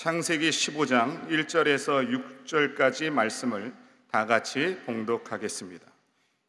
창세기 15장 1절에서 6절까지 말씀을 다 같이 봉독하겠습니다.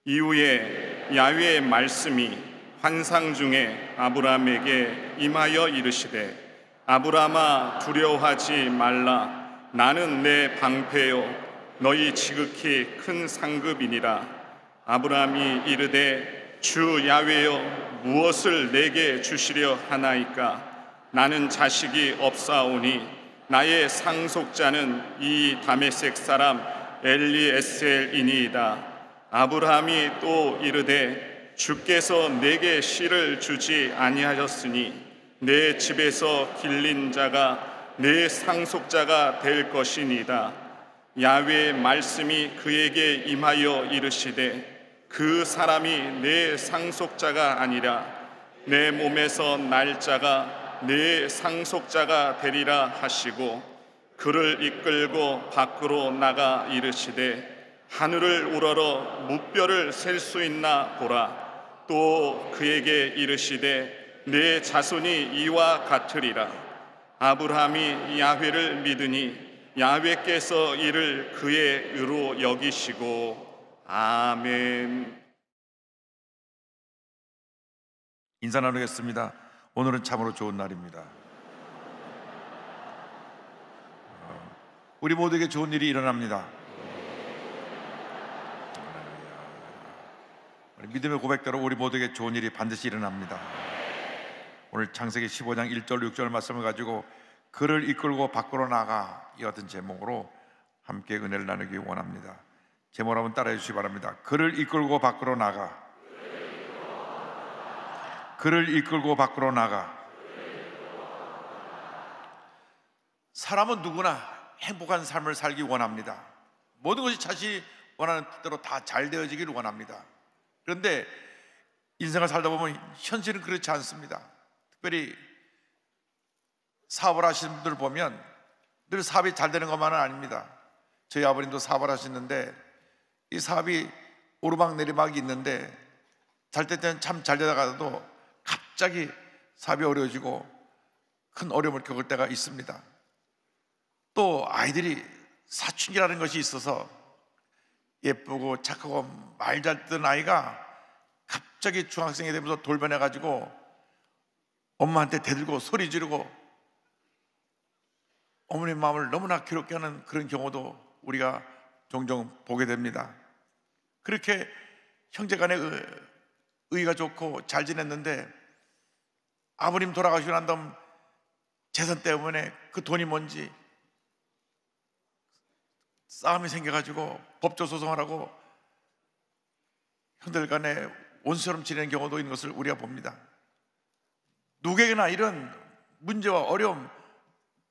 이후에 야훼의 말씀이 환상 중에 아브라함에게 임하여 이르시되, 아브라함아 두려워하지 말라. 나는 내 방패요 너희 지극히 큰 상급이니라. 아브라함이 이르되, 주 야훼여 무엇을 내게 주시려 하나이까? 나는 자식이 없사오니 나의 상속자는 이 다메섹 사람 엘리에셀이니이다. 아브라함이 또 이르되, 주께서 내게 씨를 주지 아니하셨으니 내 집에서 길린 자가 내 상속자가 될 것이니이다. 야훼의 말씀이 그에게 임하여 이르시되, 그 사람이 내 상속자가 아니라 내 몸에서 날 자가 내 상속자가 되리라 하시고, 그를 이끌고 밖으로 나가 이르시되, 하늘을 우러러 무뼈를 셀 수 있나 보라. 또 그에게 이르시되, 내 자손이 이와 같으리라. 아브라함이 야훼를 믿으니 야훼께서 이를 그의 의로 여기시고. 아멘. 인사 나누겠습니다. 오늘은 참으로 좋은 날입니다. 우리 모두에게 좋은 일이 일어납니다. 우리 믿음의 고백대로 우리 모두에게 좋은 일이 반드시 일어납니다. 오늘 창세기 15장 1절 6절 말씀을 가지고 그를 이끌고 밖으로 나가, 이 같은 제목으로 함께 은혜를 나누기 원합니다. 제목을 한번 따라해 주시기 바랍니다. 그를 이끌고 밖으로 나가. 그를 이끌고 밖으로 나가. 사람은 누구나 행복한 삶을 살기 원합니다. 모든 것이 자신이 원하는 뜻대로 다 잘 되어지기를 원합니다. 그런데 인생을 살다 보면 현실은 그렇지 않습니다. 특별히 사업을 하시는 분들을 보면 늘 사업이 잘 되는 것만은 아닙니다. 저희 아버님도 사업을 하시는데 이 사업이 오르막 내리막이 있는데 잘 때는 참 잘 되다가도 갑자기 사업이 어려워지고 큰 어려움을 겪을 때가 있습니다. 또 아이들이 사춘기라는 것이 있어서 예쁘고 착하고 말 잘 듣는 아이가 갑자기 중학생이 되면서 돌변해가지고 엄마한테 대들고 소리 지르고 어머님 마음을 너무나 괴롭게 하는 그런 경우도 우리가 종종 보게 됩니다. 그렇게 형제간의 의가 좋고 잘 지냈는데 아버님 돌아가시고 난 다음 재산 때문에 그 돈이 뭔지 싸움이 생겨가지고 법조 소송을 하고 형들 간에 원수처럼 지내는 경우도 있는 것을 우리가 봅니다. 누구에게나 이런 문제와 어려움,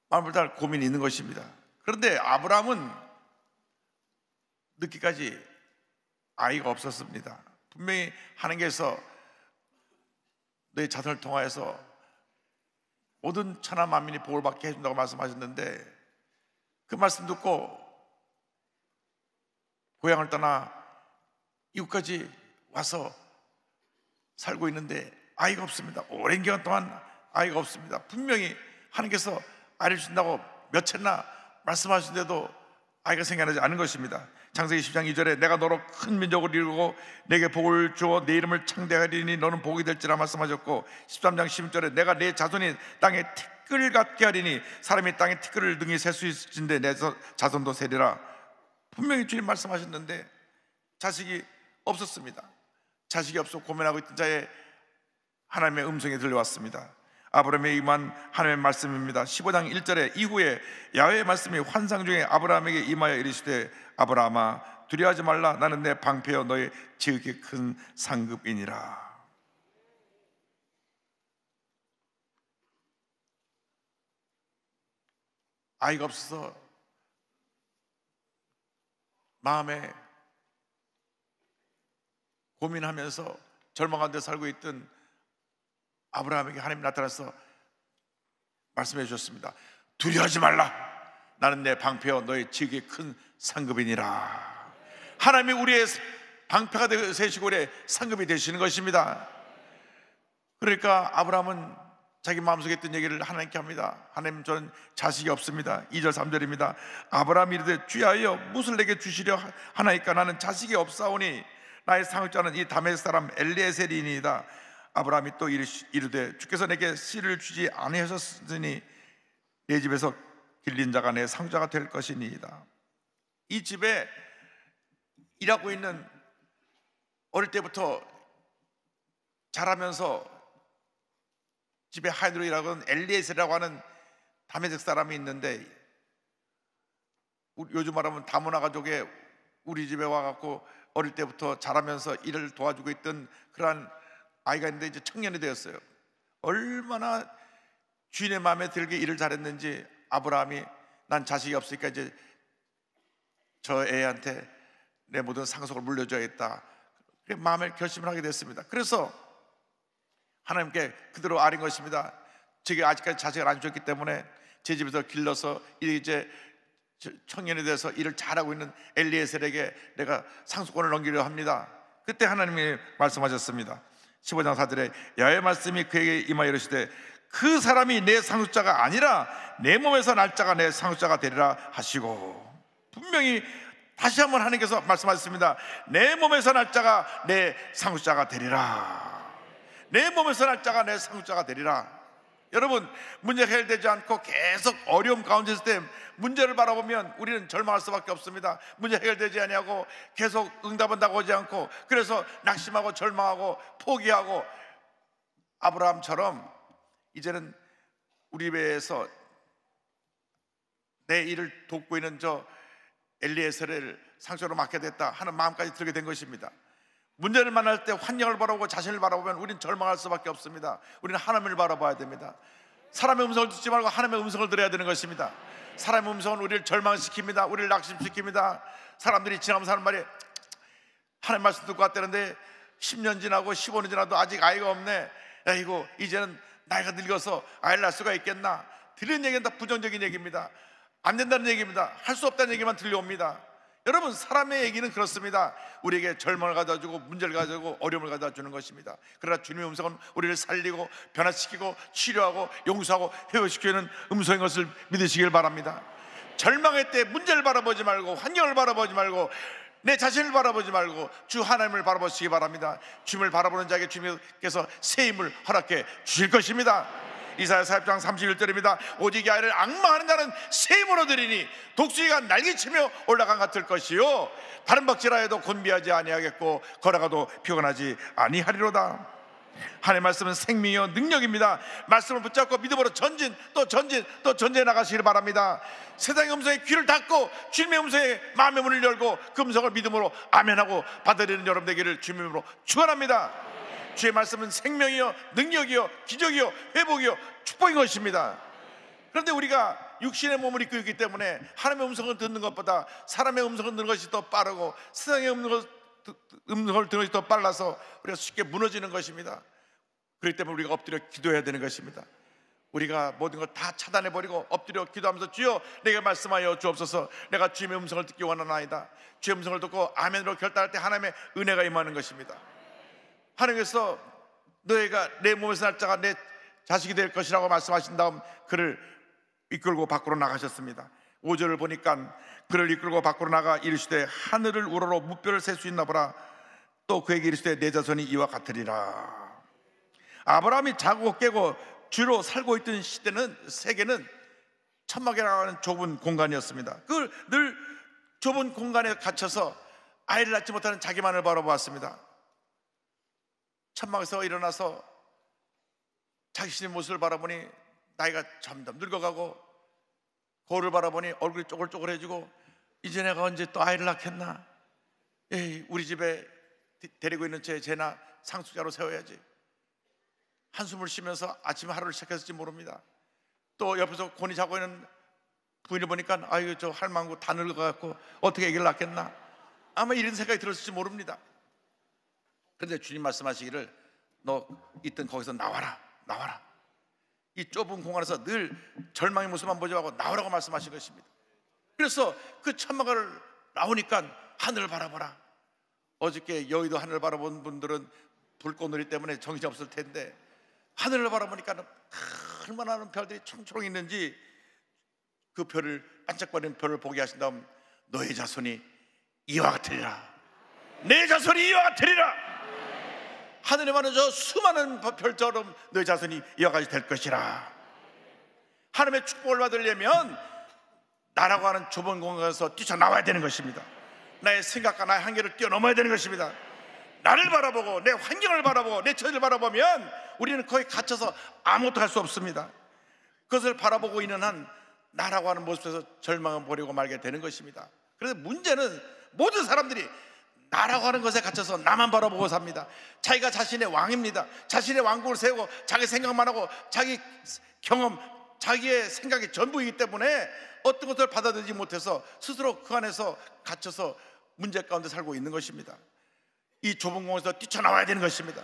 마음을 다할 고민이 있는 것입니다. 그런데 아브라함은 늦기까지 아이가 없었습니다. 분명히 하나님께서 너의 자손을 통하여서 모든 천하 만민이 복을 받게 해준다고 말씀하셨는데, 그 말씀 듣고 고향을 떠나 이곳까지 와서 살고 있는데 아이가 없습니다. 오랜 기간 동안 아이가 없습니다. 분명히 하나님께서 아이를 준다고 몇 채나 말씀하시는데도 아이가 생겨나지 않은 것입니다. 창세기 10장 2절에 내가 너로 큰 민족을 이루고 내게 복을 주어 내 이름을 창대하리니 너는 복이 될지라 말씀하셨고, 13장 16절에 내가 내 자손이 땅에 티끌 같게 하리니 사람이 땅에 티끌을 등이 셀 수 있을진데 내 자손도 세리라. 분명히 주님 말씀하셨는데 자식이 없었습니다. 자식이 없어 고민하고 있던 자에 하나님의 음성이 들려왔습니다. 아브라함에 임한 하나님의 말씀입니다. 15장 1절에 이후에 야훼의 말씀이 환상 중에 아브라함에게 임하여 이르시되, 아브라함아 두려워하지 말라. 나는 내 방패여 너의 지극히 큰 상급이니라. 아이가 없어서 마음에 고민하면서 절망한 데 살고 있던 아브라함에게 하나님이 나타나서 말씀해 주셨습니다. 두려워하지 말라. 나는 내 방패여 너의 지극히 큰 상급이니라. 하나님이 우리의 방패가 되시고 우리의 상급이 되시는 것입니다. 그러니까 아브라함은 자기 마음속에 있던 얘기를 하나님께 합니다. 하나님, 저는 자식이 없습니다. 2절 3절입니다. 아브라함이 이르되 주야여 무엇을 내게 주시려 하나이까? 나는 자식이 없사오니 나의 상속자는 이 다메섹 사람 엘리에셀이니이다. 아브라함이 또 이르되 주께서 내게 씨를 주지 아니하셨으니 내 집에서 길린 자가 내 상속자가 될 것이니이다. 이 집에 일하고 있는, 어릴 때부터 자라면서 집에 하인으로 일하고 있는 엘리에셀이라고 하는 다메섹 사람이 있는데, 요즘 말하면 다문화 가족에 우리 집에 와갖고 어릴 때부터 자라면서 일을 도와주고 있던 그러한 아이가 있는데 이제 청년이 되었어요. 얼마나 주인의 마음에 들게 일을 잘했는지 아브라함이 난 자식이 없으니까 이제 저 애한테 내 모든 상속을 물려줘야겠다, 마음을 결심을 하게 됐습니다. 그래서 하나님께 그대로 아린 것입니다. 제게 아직까지 자식을 안 줬기 때문에 제 집에서 길러서 이제 청년이 돼서 일을 잘하고 있는 엘리에셀에게 내가 상속권을 넘기려 합니다. 그때 하나님이 말씀하셨습니다. 15장 4절에 야훼의 말씀이 그에게 임하여 이르시되 그 사람이 내 상속자가 아니라 내 몸에서 날 자가 내 상속자가 되리라 하시고, 분명히 다시 한번 하나님께서 말씀하셨습니다. 내 몸에서 날 자가 내 상속자가 되리라. 내 몸에서 날 자가 내 상속자가 되리라. 여러분, 문제가 해결되지 않고 계속 어려움 가운데 있을 때 문제를 바라보면 우리는 절망할 수밖에 없습니다. 문제 해결되지 아니하고 계속 응답은 다가오지 않고, 그래서 낙심하고 절망하고 포기하고, 아브라함처럼 이제는 우리 배에서 내 일을 돕고 있는 저 엘리에셀을 상속으로 맡게 됐다 하는 마음까지 들게 된 것입니다. 문제를 만날 때 환경을 바라보고 자신을 바라보면 우리는 절망할 수밖에 없습니다. 우리는 하나님을 바라봐야 됩니다. 사람의 음성을 듣지 말고 하나님의 음성을 들어야 되는 것입니다. 사람의 음성은 우리를 절망시킵니다. 우리를 낙심시킵니다. 사람들이 지나면서 하는 말이, 하나님 말씀 듣고 왔다는데 10년 지나고 15년 지나도 아직 아이가 없네. 아이고, 이제는 나이가 늙어서 아이를 낳을 수가 있겠나. 들은 얘기는 다 부정적인 얘기입니다. 안 된다는 얘기입니다. 할 수 없다는 얘기만 들려옵니다. 여러분, 사람의 얘기는 그렇습니다. 우리에게 절망을 가져주고 문제를 가져주고 어려움을 가져주는 것입니다. 그러나 주님의 음성은 우리를 살리고 변화시키고 치료하고 용서하고 회복시키는 음성인 것을 믿으시길 바랍니다. 절망의 때 문제를 바라보지 말고 환경을 바라보지 말고 내 자신을 바라보지 말고 주 하나님을 바라보시기 바랍니다. 주님을 바라보는 자에게 주님께서 새 힘을 허락해 주실 것입니다. 이사야 40장 31절입니다. 오직 야훼를 앙망하는 자는 새 힘을 얻으리니 독수리가 날개치며 올라간 같을 것이요 다른 박질하 해도 곤비하지 아니하겠고 걸어가도 피곤하지 아니하리로다. 하나님의 말씀은 생명이요 능력입니다. 말씀을 붙잡고 믿음으로 전진 또 전진 또 전진해 나가시길 바랍니다. 세상의 음성에 귀를 닫고 주님의 음성에 마음의 문을 열고 그 음성을 믿음으로 아멘하고 받아들이는 여러분 되기를 주님으로 축원합니다. 주의 말씀은 생명이요 능력이요 기적이요 회복이요 축복인 것입니다. 그런데 우리가 육신의 몸을 입고 있기 때문에 하나님의 음성을 듣는 것보다 사람의 음성을 듣는 것이 더 빠르고 세상의 음성을 듣는 것이 더 빨라서 우리가 쉽게 무너지는 것입니다. 그렇기 때문에 우리가 엎드려 기도해야 되는 것입니다. 우리가 모든 걸 다 차단해버리고 엎드려 기도하면서 주여 내게 말씀하여 주옵소서. 내가 주님의 음성을 듣기 원하나이다. 주의 음성을 듣고 아멘으로 결단할 때 하나님의 은혜가 임하는 것입니다. 하나님께서 너희가 내 몸에서 날 자가 내 자식이 될 것이라고 말씀하신 다음 그를 이끌고 밖으로 나가셨습니다. 5절을 보니까 그를 이끌고 밖으로 나가 이르시되 하늘을 우러러 무뼈를 셀 수 있나 보라. 또 그에게 이르시되 내 자손이 이와 같으리라. 아브라함이 자고 깨고 주로 살고 있던 시대는 세계는 천막이라고 하는 좁은 공간이었습니다. 그 늘 좁은 공간에 갇혀서 아이를 낳지 못하는 자기만을 바라보았습니다. 천막에서 일어나서 자신의 모습을 바라보니 나이가 점점 늙어가고 거울을 바라보니 얼굴이 쪼글쪼글해지고 이제 내가 언제 또 아이를 낳겠나. 에이, 우리 집에 데리고 있는 쟤나 상속자로 세워야지. 한숨을 쉬면서 아침에 하루를 시작했을지 모릅니다. 또 옆에서 곤히 자고 있는 부인을 보니까 아유 저 할망구 다 늙어갖고 어떻게 아기를 낳겠나. 아마 이런 생각이 들었을지 모릅니다. 그런데 주님 말씀하시기를 너 있던 거기서 나와라 나와라. 이 좁은 공간에서 늘 절망의 모습만 보지 말고 나오라고 말씀하신 것입니다. 그래서 그 천막을 나오니까 하늘을 바라보라. 어저께 여의도 하늘을 바라본 분들은 불꽃놀이 때문에 정신이 없을 텐데 하늘을 바라보니까 얼마나 많은 별들이 총총 있는지 그 별을, 반짝거리는 별을 보게 하신 다음 너의 자손이 이와 같으리라, 내 자손이 이와 같으리라. 하늘에 많은 저 수많은 별처럼 너의 자손이 이와 같이 될 것이라. 하나님의 축복을 받으려면 나라고 하는 좁은 공간에서 뛰쳐나와야 되는 것입니다. 나의 생각과 나의 한계를 뛰어넘어야 되는 것입니다. 나를 바라보고 내 환경을 바라보고 내 처지를 바라보면 우리는 거기 갇혀서 아무것도 할 수 없습니다. 그것을 바라보고 있는 한 나라고 하는 모습에서 절망을 버리고 말게 되는 것입니다. 그래서 문제는 모든 사람들이 나라고 하는 것에 갇혀서 나만 바라보고 삽니다. 자기가 자신의 왕입니다. 자신의 왕국을 세우고 자기 생각만 하고 자기 경험, 자기의 생각이 전부이기 때문에 어떤 것을 받아들이지 못해서 스스로 그 안에서 갇혀서 문제 가운데 살고 있는 것입니다. 이 좁은 공간에서 뛰쳐나와야 되는 것입니다.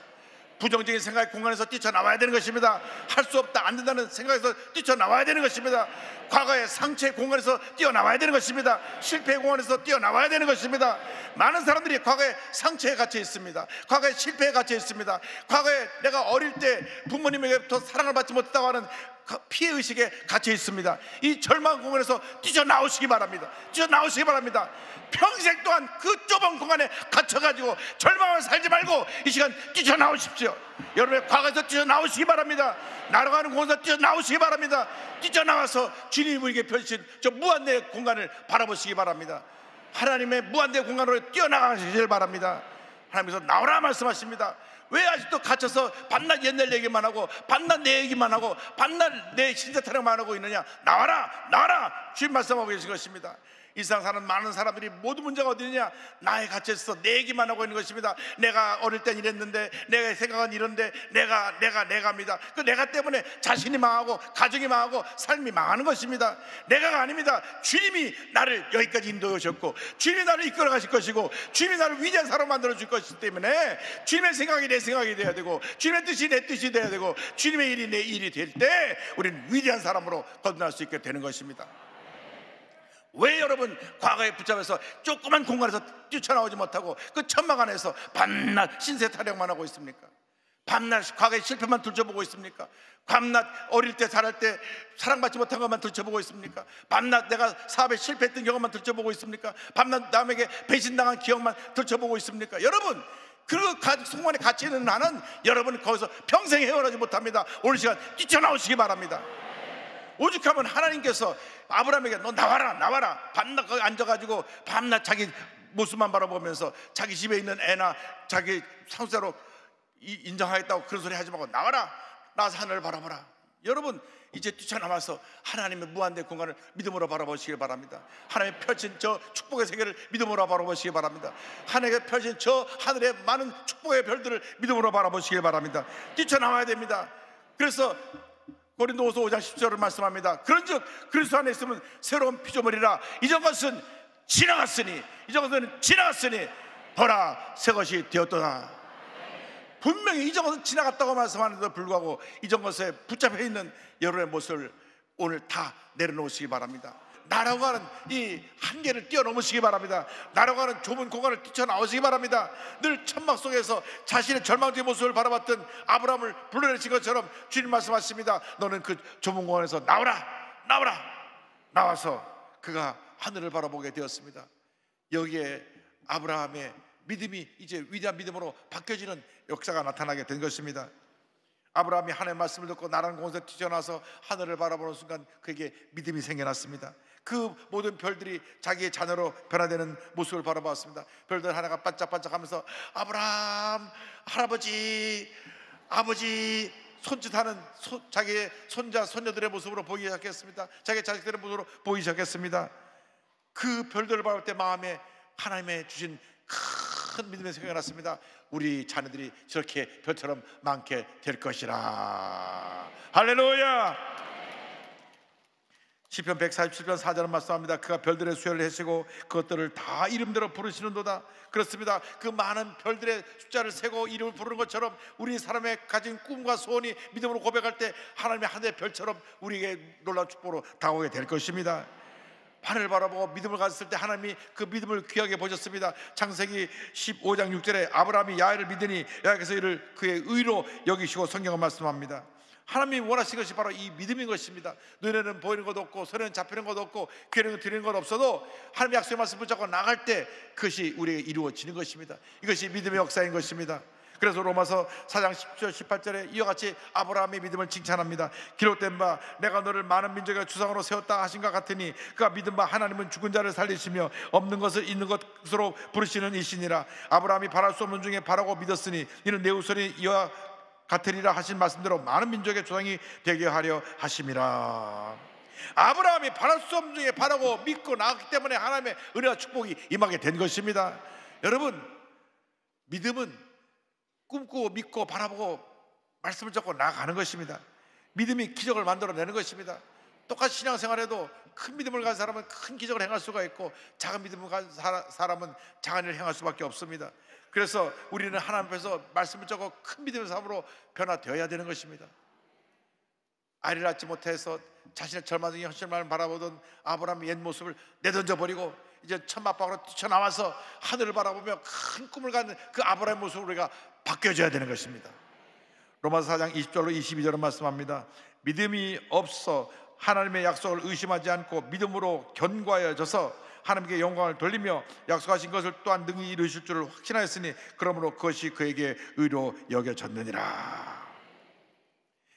부정적인 생각의 공간에서 뛰쳐나와야 되는 것입니다. 할 수 없다, 안 된다는 생각에서 뛰쳐나와야 되는 것입니다. 과거의 상처의 공간에서 뛰어나와야 되는 것입니다. 실패의 공간에서 뛰어나와야 되는 것입니다. 많은 사람들이 과거의 상처에 갇혀 있습니다. 과거의 실패에 갇혀 있습니다. 과거에 내가 어릴 때 부모님에게부터 사랑을 받지 못했다고 하는 피해의식에 갇혀 있습니다. 이 절망 공간에서 뛰쳐나오시기 바랍니다. 뛰쳐나오시기 바랍니다. 평생 동안 그 좁은 공간에 갇혀가지고 절망을 살지 말고 이 시간 뛰쳐나오십시오. 여러분의 과거에서 뛰쳐나오시기 바랍니다. 날아가는 공간에서 뛰쳐나오시기 바랍니다. 뛰쳐나와서 주님이 우리에게 펼친 저 무한대의 공간을 바라보시기 바랍니다. 하나님의 무한대의 공간으로 뛰어나가시길 바랍니다. 하나님께서 나오라 말씀하십니다. 왜 아직도 갇혀서 밤낮 옛날 얘기만 하고 밤낮 내 얘기만 하고 밤낮 내 신세 타령만 하고 있느냐? 나와라, 나와라! 주님 말씀하고 계신 것입니다. 이 세상 사는 많은 사람들이 모두 문제가 어디 있느냐? 나에 갇혀서 내 얘기만 하고 있는 것입니다. 내가 어릴 땐 이랬는데, 내가 생각은 이런데, 내가입니다. 그 내가 때문에 자신이 망하고 가정이 망하고 삶이 망하는 것입니다. 내가가 아닙니다. 주님이 나를 여기까지 인도해 오셨고 주님이 나를 이끌어 가실 것이고 주님이 나를 위대한 사람으로 만들어 줄 것이기 때문에 주님의 생각이 내 생각이 돼야 되고 주님의 뜻이 내 뜻이 돼야 되고 주님의 일이 내 일이 될 때 우리는 위대한 사람으로 거듭날 수 있게 되는 것입니다. 왜 여러분 과거에 붙잡혀서 조그만 공간에서 뛰쳐나오지 못하고 그 천막 안에서 밤낮 신세 타령만 하고 있습니까? 밤낮 과거의 실패만 들춰보고 있습니까? 밤낮 어릴 때 살할 때 사랑받지 못한 것만 들춰보고 있습니까? 밤낮 내가 사업에 실패했던 경험만 들춰보고 있습니까? 밤낮 남에게 배신당한 기억만 들춰보고 있습니까? 여러분 그 공간에 갇혀 있는 나는 여러분 거기서 평생 헤어나지 못합니다. 오늘 시간 뛰쳐나오시기 바랍니다. 오죽하면 하나님께서 아브라함에게 너 나와라, 나와라. 밤낮 거기 앉아가지고 밤낮 자기 모습만 바라보면서 자기 집에 있는 애나 자기 상사로 인정하겠다고 그런 소리 하지 말고 나와라, 나와서 하늘을 바라보라. 여러분 이제 뛰쳐나와서 하나님의 무한대 공간을 믿음으로 바라보시길 바랍니다. 하나님의 펼친 저 축복의 세계를 믿음으로 바라보시기 바랍니다. 하나님의 펼친 저 하늘의 많은 축복의 별들을 믿음으로 바라보시길 바랍니다. 뛰쳐나와야 됩니다. 그래서 고린도후서 5장 10절을 말씀합니다. 그런즉 그리스도 안에 있으면 새로운 피조물이라. 이전 것은 지나갔으니 보라 새 것이 되었도다. 분명히 이전 것은 지나갔다고 말씀하는데도 불구하고 이전 것에 붙잡혀 있는 여러분의 모습을 오늘 다 내려놓으시기 바랍니다. 나라고 하는 이 한계를 뛰어넘으시기 바랍니다. 나라고 하는 좁은 공간을 뛰쳐나오시기 바랍니다. 늘 천막 속에서 자신의 절망적인 모습을 바라봤던 아브라함을 불러내신 것처럼 주님 말씀하십니다. 너는 그 좁은 공간에서 나오라, 나와서 그가 하늘을 바라보게 되었습니다. 여기에 아브라함의 믿음이 이제 위대한 믿음으로 바뀌어지는 역사가 나타나게 된 것입니다. 아브라함이 하나님의 말씀을 듣고 나라는 공간에서 뛰쳐나와서 하늘을 바라보는 순간 그에게 믿음이 생겨났습니다. 그 모든 별들이 자기의 자녀로 변화되는 모습을 바라봤습니다. 별들 하나가 반짝반짝하면서 아브라함, 할아버지, 아버지 손짓하는 자기의 손자, 손녀들의 모습으로 보이기 시작했습니다. 자기의 자식들의 모습으로 보이기 시작했습니다. 그 별들을 바라볼 때 마음에 하나님의 주신 큰 믿음이 생겨났습니다. 우리 자녀들이 저렇게 별처럼 많게 될 것이라. 할렐루야. 시편 147편 4절은 말씀합니다. 그가 별들의 수혈을 해시고 그것들을 다 이름대로 부르시는도다. 그렇습니다. 그 많은 별들의 숫자를 세고 이름을 부르는 것처럼 우리 사람의 가진 꿈과 소원이 믿음으로 고백할 때 하나님의 하늘의 별처럼 우리에게 놀라운 축복으로 다가오게 될 것입니다. 하늘을 바라보고 믿음을 가졌을 때 하나님이 그 믿음을 귀하게 보셨습니다. 창세기 15장 6절에 아브라함이 야훼를 믿으니 야훼께서 이를 그의 의로 여기시고 성경은 말씀합니다. 하나님이 원하시는 것이 바로 이 믿음인 것입니다. 눈에는 보이는 것 없고 손에는 잡히는 것 없고 귀에는 들리는 것 없어도 하나님의 약속의 말씀을 붙잡고 나갈 때 그것이 우리에게 이루어지는 것입니다. 이것이 믿음의 역사인 것입니다. 그래서 로마서 4장 10절 18절에 이와 같이 아브라함의 믿음을 칭찬합니다. 기록된 바 내가 너를 많은 민족의 주상으로 세웠다 하신 것 같으니 그가 믿은 바 하나님은 죽은 자를 살리시며 없는 것을 있는 것으로 부르시는 이시니라. 아브라함이 바랄 수 없는 중에 바라고 믿었으니 이는 내 후손이 이와 같으리라 하신 말씀대로 많은 민족의 조상이 되게 하려 하심이라. 아브라함이 바랄 수 없는 중에 바라고 믿고 나갔기 때문에 하나님의 은혜와 축복이 임하게 된 것입니다. 여러분, 믿음은 꿈꾸고 믿고 바라보고 말씀을 잡고 나아가는 것입니다. 믿음이 기적을 만들어내는 것입니다. 똑같이 신앙생활에도 큰 믿음을 가진 사람은 큰 기적을 행할 수가 있고 작은 믿음을 가진 사람은 작은 일을 행할 수밖에 없습니다. 그래서 우리는 하나님 앞에서 말씀을 잡고 큰 믿음의 삶으로 변화되어야 되는 것입니다. 아이를 낳지 못해서 자신의 절망적인 현실만을 바라보던 아브라함의 옛 모습을 내던져버리고 이제 천막방으로 뛰쳐나와서 하늘을 바라보며 큰 꿈을 갖는 그 아브라함의 모습으로 우리가 바뀌어져야 되는 것입니다. 로마서 4장 20절로 22절은 말씀합니다. 믿음이 없어 하나님의 약속을 의심하지 않고 믿음으로 견고하여져서 하나님께 영광을 돌리며 약속하신 것을 또한 능히 이루실 줄을 확신하였으니 그러므로 그것이 그에게 의로 여겨졌느니라.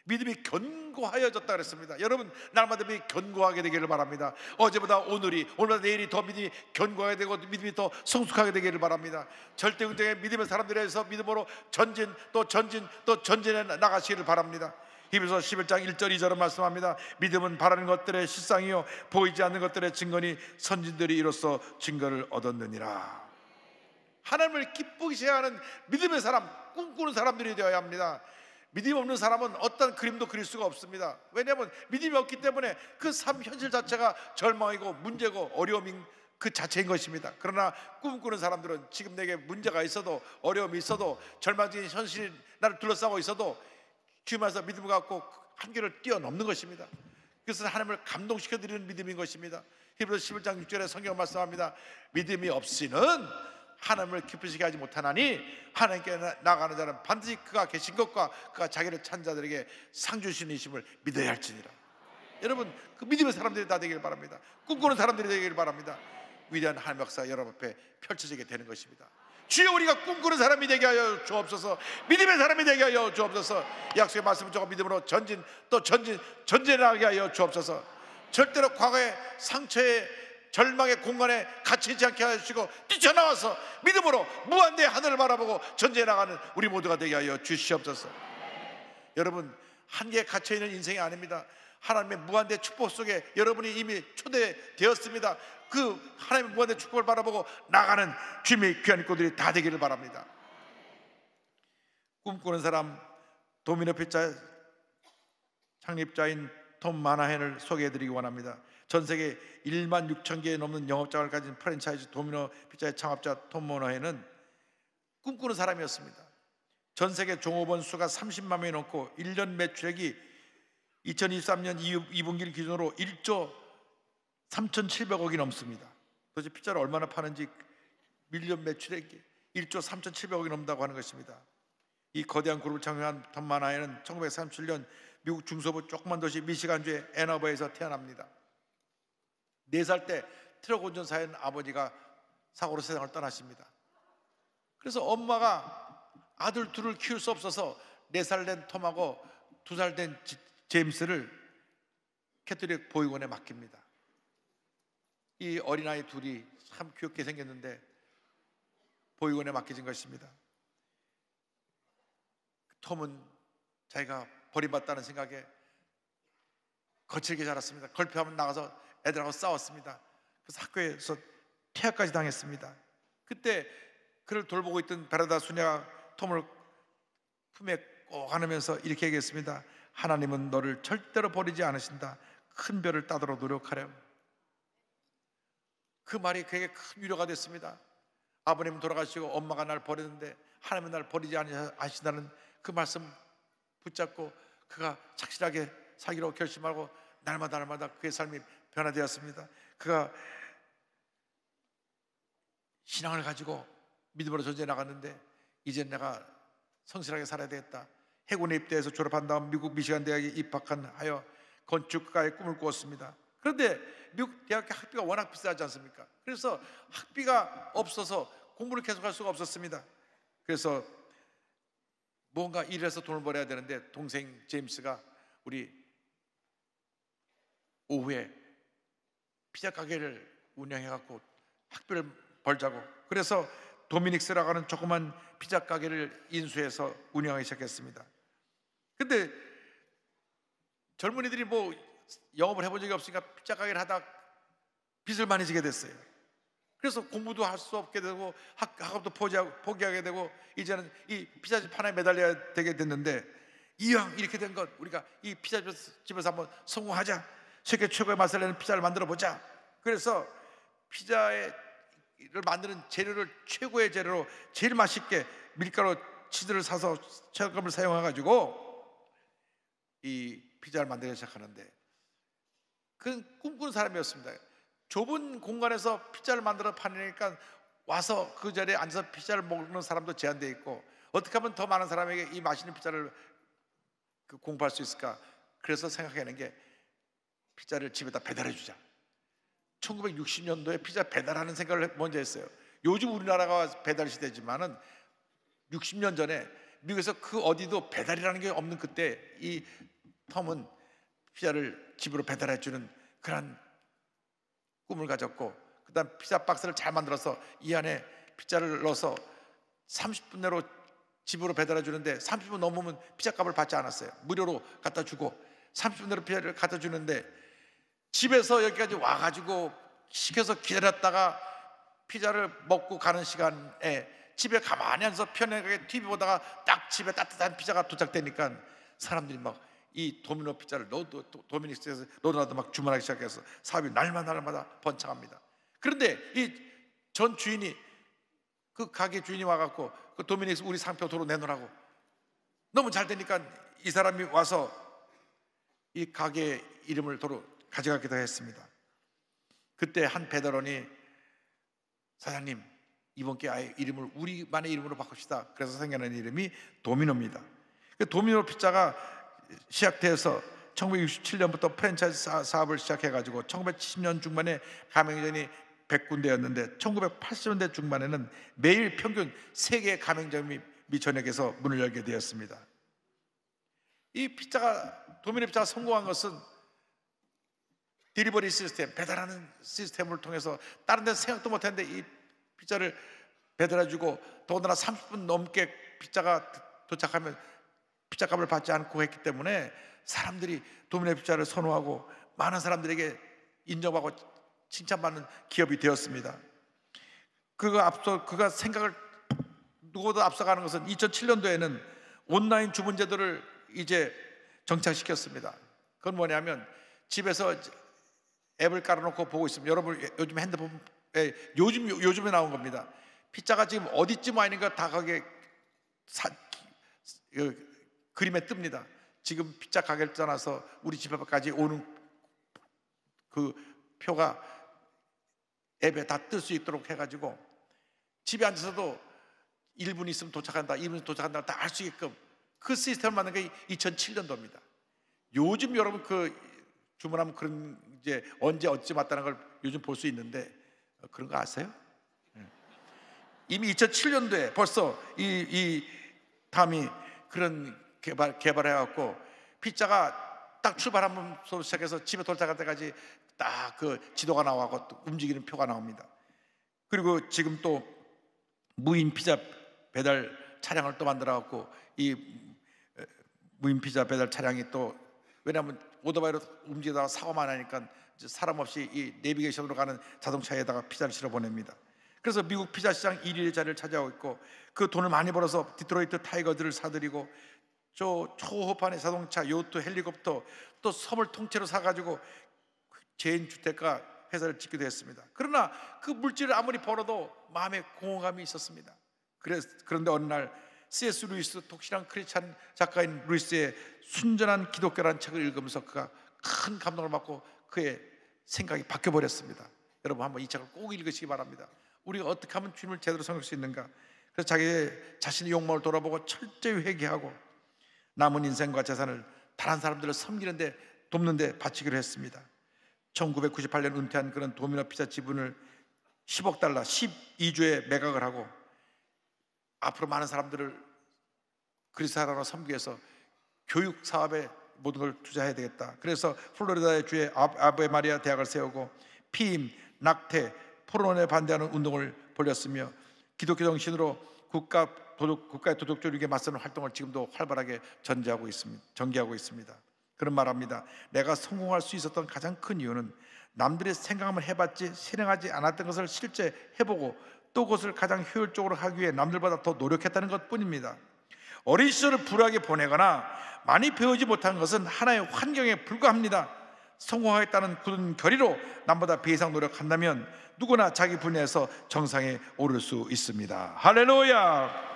믿음이 견고하여졌다 그랬습니다. 여러분, 날마다 믿음이 견고하게 되기를 바랍니다. 어제보다 오늘보다 내일이 더 믿음이 견고하게 되고 믿음이 더 성숙하게 되기를 바랍니다. 절대 긍정의 믿음의 사람들에서 믿음으로 전진 또 전진해 나가시기를 바랍니다. 히브리서 11장 1절 2절은 말씀합니다. 믿음은 바라는 것들의 실상이요 보이지 않는 것들의 증거니 선진들이 이로써 증거를 얻었느니라. 하나님을 기쁘게 하는 믿음의 사람, 꿈꾸는 사람들이 되어야 합니다. 믿음이 없는 사람은 어떤 그림도 그릴 수가 없습니다. 왜냐하면 믿음이 없기 때문에 그 삶 현실 자체가 절망이고 문제고 어려움인 그 자체인 것입니다. 그러나 꿈꾸는 사람들은 지금 내게 문제가 있어도 어려움이 있어도 절망적인 현실이 나를 둘러싸고 있어도 주님께서 믿음을 갖고 한계를 뛰어넘는 것입니다. 그것은 하나님을 감동시켜드리는 믿음인 것입니다. 히브리서 11장 6절에 성경 말씀합니다. 믿음이 없이는 하나님을 기쁘시게 하지 못하나니 하나님께 나가는 자는 반드시 그가 계신 것과 그가 자기를 찾는 자들에게 상 주시는 이심을 믿어야 할지니라. 여러분, 그 믿음의 사람들이 다 되기를 바랍니다. 꿈꾸는 사람들이 되기를 바랍니다. 위대한 하나님의 역사 여러분 앞에 펼쳐지게 되는 것입니다. 주여, 우리가 꿈꾸는 사람이 되게 하여 주옵소서. 믿음의 사람이 되게 하여 주옵소서. 약속의 말씀을 적어 믿음으로 전진하게 하여 주옵소서. 절대로 과거의 상처의 절망의 공간에 갇히지 않게 하시고 뛰쳐나와서 믿음으로 무한대의 하늘을 바라보고 전진해 나가는 우리 모두가 되게 하여 주시옵소서. 여러분, 한계에 갇혀있는 인생이 아닙니다. 하나님의 무한대 축복 속에 여러분이 이미 초대되었습니다. 그 하나님의 무한대 축복을 바라보고 나가는 주님의 귀한 인꼬들이 다 되기를 바랍니다. 꿈꾸는 사람, 도미노 피자 창립자인 톰 마나헨을 소개해드리기 원합니다. 전 세계 1만 6천 개에 넘는 영업장을 가진 프랜차이즈 도미노 피자의 창업자 톰 마나헨은 꿈꾸는 사람이었습니다. 전 세계 종업원 수가 30만 명이 넘고 1년 매출액이 2023년 2분기를 기준으로 1조 3,700억이 넘습니다. 도대체 피자를 얼마나 파는지 밀리언 매출액이 1조 3,700억이 넘는다고 하는 것입니다. 이 거대한 그룹을 창립한 톰 마나헨은 1937년 미국 중서부 조그만 도시 미시간주의 애너버에서 태어납니다. 4살 때 트럭 운전사인 아버지가 사고로 세상을 떠나십니다. 그래서 엄마가 아들 둘을 키울 수 없어서 4살 된 톰하고 2살 된 제임스를 캐톨릭 보육원에 맡깁니다. 이 어린아이 둘이 참 귀엽게 생겼는데 보육원에 맡겨진 것입니다. 톰은 자기가 버림받다는 생각에 거칠게 자랐습니다. 걸핏하면 나가서 애들하고 싸웠습니다. 그래서 학교에서 퇴학까지 당했습니다. 그때 그를 돌보고 있던 베라다 수녀가 톰을 품에 꼭 안으면서 이렇게 얘기했습니다. 하나님은 너를 절대로 버리지 않으신다. 큰 별을 따도록 노력하렴. 그 말이 그에게 큰 위로가 됐습니다. 아버님 돌아가시고 엄마가 날 버렸는데 하나님은 날 버리지 않으신다는 그 말씀 붙잡고 그가 착실하게 살기로 결심하고 날마다 그의 삶이 변화되었습니다. 그가 신앙을 가지고 믿음으로 전쟁에 나갔는데 이제 내가 성실하게 살아야 되겠다. 해군에 입대해서 졸업한 다음 미국 미시간 대학에 입학하여 건축가의 꿈을 꾸었습니다. 그런데 미국 대학 학비가 워낙 비싸지 않습니까? 그래서 학비가 없어서 공부를 계속할 수가 없었습니다. 그래서 뭔가 일해서 돈을 벌어야 되는데 동생 제임스가 우리 오후에 피자 가게를 운영해갖고 학비를 벌자고, 그래서 도미닉스라고 하는 조그만 피자 가게를 인수해서 운영하기 시작했습니다. 근데 젊은이들이 뭐 영업을 해본 적이 없으니까 피자 가게를 하다 빚을 많이 지게 됐어요. 그래서 공부도 할 수 없게 되고 학업도 포기하게 되고 이제는 이 피자집 하나에 매달려야 되게 됐는데, 이왕 이렇게 된 것 우리가 이 피자집에서 한번 성공하자, 세계 최고의 맛을 내는 피자를 만들어 보자. 그래서 피자를 만드는 재료를 최고의 재료로 제일 맛있게 밀가루 치즈를 사서 철감을 사용해가지고 이 피자를 만들기 시작하는데, 그건 꿈꾸는 사람이었습니다. 좁은 공간에서 피자를 만들어 파니까 와서 그 자리에 앉아서 피자를 먹는 사람도 제한되어 있고, 어떻게 하면 더 많은 사람에게 이 맛있는 피자를 공부할 수 있을까? 그래서 생각해낸 게 피자를 집에다 배달해 주자. 1960년도에 피자 배달하는 생각을 먼저 했어요. 요즘 우리나라가 배달 시대지만은 60년 전에 미국에서 그 어디도 배달이라는 게 없는 그때 이 톰은 피자를 집으로 배달해 주는 그런 꿈을 가졌고, 그 다음 피자 박스를 잘 만들어서 이 안에 피자를 넣어서 30분 내로 집으로 배달해 주는데 30분 넘으면 피자값을 받지 않았어요. 무료로 갖다 주고 30분 내로 피자를 갖다 주는데, 집에서 여기까지 와가지고 시켜서 기다렸다가 피자를 먹고 가는 시간에 집에 가만히 앉아서 편하게 TV 보다가 딱 집에 따뜻한 피자가 도착되니까 사람들이 막 이 도미노 피자를 도미닉스에서 너도나도 막 주문하기 시작해서 사업이 날마다 번창합니다. 그런데 이 전 주인이, 그 가게 주인이 와갖고 그 도미닉스 우리 상표 도로 내놓으라고, 너무 잘 되니까 이 사람이 와서 이 가게 이름을 도로 가져가기도 했습니다. 그때 한 배달원이 사장님, 이번 게 아예 이름을 우리만의 이름으로 바꿉시다. 그래서 생겨난 이름이 도미노입니다. 그 도미노 피자가 시작돼서 1967년부터 프랜차이즈 사업을 시작해가지고 1970년 중반에 가맹점이 100군데였는데 1980년대 중반에는 매일 평균 3개의 가맹점이 전역에서 문을 열게 되었습니다. 이 도미노 피자가 성공한 것은 딜리버리 시스템, 배달하는 시스템을 통해서 다른 데는 생각도 못했는데 이 피자를 배달해주고, 더군다나 30분 넘게 피자가 도착하면 피자값을 받지 않고 했기 때문에 사람들이 도미노 피자를 선호하고 많은 사람들에게 인정받고 칭찬받는 기업이 되었습니다. 그가 생각을 누구보다 앞서가는 것은 2007년도에는 온라인 주문 제도를 이제 정착시켰습니다. 그건 뭐냐면 집에서 앱을 깔아놓고 보고 있으면, 여러분 요즘 핸드폰에 요즘에 나온 겁니다. 피자가 지금 어디쯤 와 있는가 다 거기에 그림에 뜹니다. 지금 피자 가게를 떠나서 우리 집 앞까지 오는 그 표가 앱에 다 뜰 수 있도록 해가지고 집에 앉아서도 1분 있으면 도착한다, 2분 있으면 도착한다 다 알 수 있게끔 그 시스템을 만든 게 2007년도입니다. 요즘 여러분 주문하면 그런 이제 언제 어찌 맞다는 걸 요즘 볼 수 있는데, 그런 거 아세요? 이미 2007년도에 벌써 이 탐이 그런 개발해갖고 피자가 딱 출발하면서 시작해서 집에 도착할 때까지 딱 그 지도가 나와고 또 움직이는 표가 나옵니다. 그리고 지금 또 무인 피자 배달 차량을 또 만들어갖고 이 무인 피자 배달 차량이 또, 왜냐하면 오토바이로 움직이다가 사고만 하니까 사람 없이 이 내비게이션으로 가는 자동차에다가 피자를 실어 보냅니다. 그래서 미국 피자 시장 1위의 자리를 차지하고 있고, 그 돈을 많이 벌어서 디트로이트 타이거즈를 사들이고 저 초호판의 자동차, 요트, 헬리콥터, 또 섬을 통째로 사가지고 재인주택가 회사를 짓기도 했습니다. 그러나 그 물질을 아무리 벌어도 마음에 공허감이 있었습니다. 그런데 어느 날 C.S. 루이스, 독실한 크리스찬 작가인 루이스의 순전한 기독교라는 책을 읽으면서 그가 큰 감동을 받고 그의 생각이 바뀌어버렸습니다. 여러분 한번 이 책을 꼭 읽으시기 바랍니다. 우리가 어떻게 하면 주님을 제대로 섬길 수 있는가? 그래서 자기 자신의 욕망을 돌아보고 철저히 회개하고 남은 인생과 재산을 다른 사람들을 섬기는데 돕는데 바치기로 했습니다. 1998년 은퇴한 그런 도미노 피자 지분을 10억 달러 12주에 매각을 하고 앞으로 많은 사람들을 그리스도 나라로 섬기기 위해서 교육 사업에 모든 걸 투자해야 되겠다. 그래서 플로리다의 주에 아베 마리아 대학을 세우고 피임, 낙태, 포론에 반대하는 운동을 벌였으며 기독교 정신으로 국가의 도덕조직에 맞서는 활동을 지금도 활발하게 전개하고 있습니다. 그런 말합니다. 내가 성공할 수 있었던 가장 큰 이유는 남들이 생각만 해봤지 실행하지 않았던 것을 실제 해보고 또 그것을 가장 효율적으로 하기 위해 남들보다 더 노력했다는 것뿐입니다. 어린 시절을 불우하게 보내거나 많이 배우지 못한 것은 하나의 환경에 불과합니다. 성공하겠다는 굳은 결의로 남보다 배 이상 노력한다면 누구나 자기 분야에서 정상에 오를 수 있습니다. 할렐루야.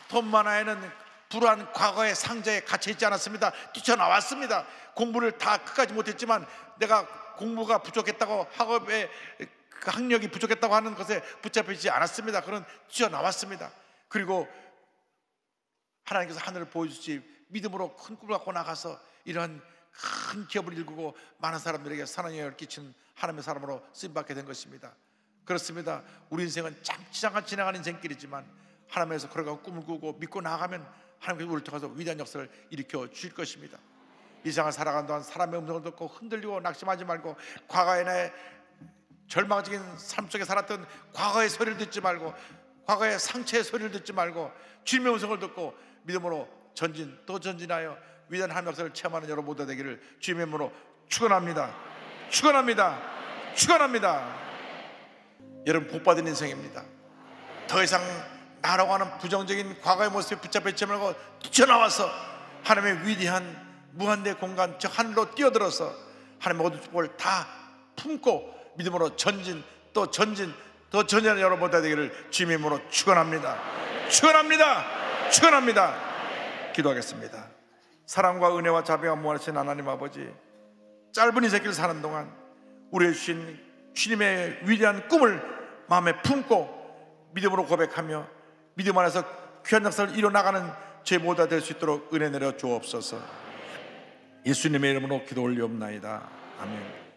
돈 많아에는 불우한 과거의 상자에 갇혀 있지 않았습니다. 뛰쳐나왔습니다. 공부를 다 끝까지 못했지만 내가 공부가 부족했다고 학업에 학력이 부족했다고 하는 것에 붙잡히지 않았습니다. 그런 뛰어나왔습니다. 그리고 하나님께서 하늘을 보여주시 믿음으로 큰 꿈을 갖고 나가서 이런 큰 기업을 일구고 많은 사람들에게 선한 영향을 끼치는 하나님의 사람으로 쓰임받게 된 것입니다. 그렇습니다. 우리 인생은 잠깐 지나가는 인생길이지만 하나님께서 그러고 꿈을 꾸고 믿고 나아가면 하나님께서 우리를 통해서 위대한 역사를 일으켜 주실 것입니다. 이 세상을 살아가는 동안 사람의 음성을 듣고 흔들리고 낙심하지 말고 과거의 내 절망적인 삶 속에 살았던 과거의 소리를 듣지 말고 과거의 상처의 소리를 듣지 말고 주님의 음성을 듣고 믿음으로 전진 또 전진하여 위대한 하나님의 역사를 체험하는 여러분 모두 되기를 주님의 이름으로 축원합니다. 축원합니다. 축원합니다. 여러분 복받은 인생입니다. 더 이상 나라고 하는 부정적인 과거의 모습에 붙잡혀 있지 말고 뛰쳐나와서 하나님의 위대한 무한대 공간 저 하늘로 뛰어들어서 하나님의 모든 축복을 다 품고 믿음으로 전진 또 전진 더 전진하는 여러분 모두 되기를 주님의 이름으로 축원합니다. 축원합니다. 축원합니다. 기도하겠습니다. 사랑과 은혜와 자비와 무한하신 하나님 아버지, 짧은 인생길 사는 동안 우리에게 주신 주님의 위대한 꿈을 마음에 품고 믿음으로 고백하며 믿음 안에서 귀한 역사를 이뤄나가는 제 모두가 될 수 있도록 은혜 내려 주옵소서. 예수님의 이름으로 기도 올리옵나이다. 아멘.